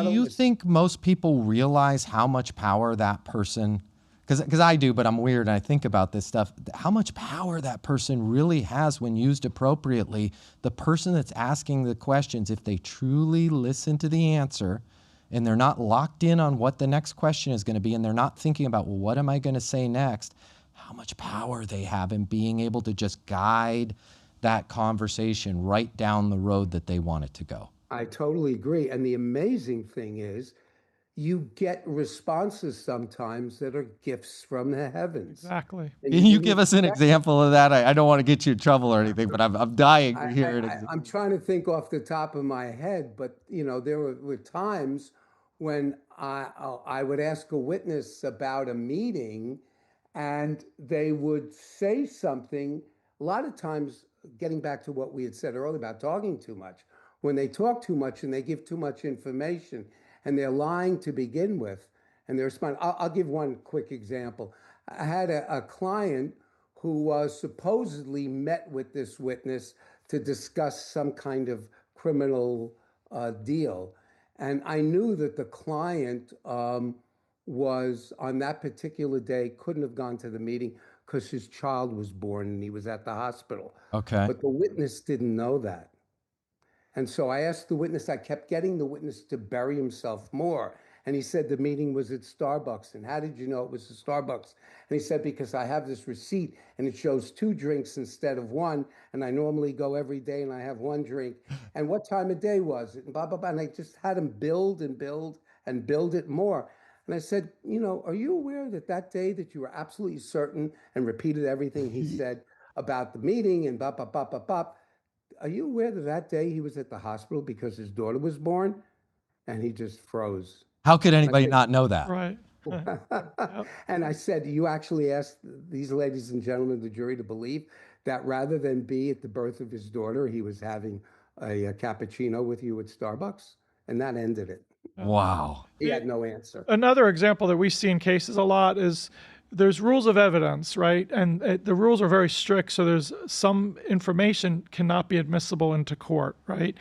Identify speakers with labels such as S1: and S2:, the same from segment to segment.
S1: Do you think most people realize how much power that person, because I do, but I'm weird and I think about this stuff, how much power that person really has when used appropriately? The person that's asking the questions, if they truly listen to the answer and they're not locked in on what the next question is going to be, and they're not thinking about, well, what am I going to say next? How much power they have in being able to just guide that conversation right down the road that they want it to go.
S2: I totally agree. And the amazing thing is, you get responses sometimes that are gifts from the heavens.
S3: Exactly.
S2: And
S1: Can you
S2: didn't
S1: give us an
S2: expect-
S1: example of that? I don't want to get you in trouble or anything, but I'm dying to hear it.
S2: I'm trying to think off the top of my head, but there were times when I would ask a witness about a meeting, and they would say something. A lot of times, getting back to what we had said earlier about talking too much, when they talk too much and they give too much information, and they're lying to begin with, and they're responding. I'll give one quick example. I had a client who supposedly met with this witness to discuss some kind of criminal deal. And I knew that the client was, on that particular day, couldn't have gone to the meeting because his child was born and he was at the hospital.
S1: Okay.
S2: But the witness didn't know that. And so I asked the witness, I kept getting the witness to bury himself more. And he said the meeting was at Starbucks. And how did you know it was at Starbucks? And he said, because I have this receipt and it shows 2 drinks instead of 1. And I normally go every day and I have 1 drink. And what time of day was it? And blah, blah, blah. And I just had him build and build and build it more. And I said, are you aware that that day that you were absolutely certain, and repeated everything he said about the meeting and blah, blah, blah, blah, blah. Are you aware that that day he was at the hospital because his daughter was born? And he just froze.
S1: How could anybody not know that?
S3: Right.
S2: And I said, you actually asked these ladies and gentlemen of the jury to believe that rather than be at the birth of his daughter, he was having a cappuccino with you at Starbucks? And that ended it.
S1: Wow.
S2: He had no answer.
S3: Another example that we see in cases a lot is there's rules of evidence, right? And the rules are very strict. So there's some information cannot be admissible into court, right?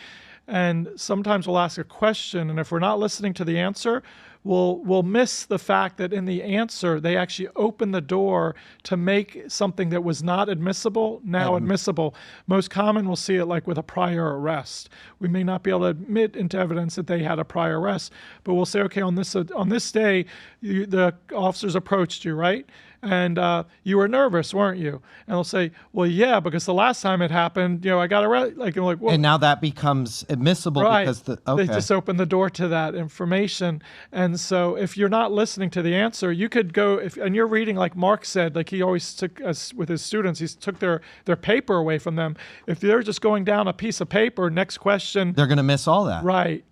S3: And sometimes we'll ask a question, and if we're not listening to the answer, we'll miss the fact that in the answer, they actually open the door to make something that was not admissible now admissible. Most common, we'll see it like with a prior arrest. We may not be able to admit into evidence that they had a prior arrest, but we'll say, okay, on this day, the officers approached you, right? And you were nervous, weren't you? And they'll say, well, yeah, because the last time it happened, I got arrested. Well,
S1: and now that becomes admissible, right, because
S3: they just open the door to that information. And so if you're not listening to the answer, you could go, and you're reading, like Mark said, like he always took us with his students, he took their paper away from them. If they're just going down a piece of paper, next question.
S1: They're going to miss all that.
S3: Right.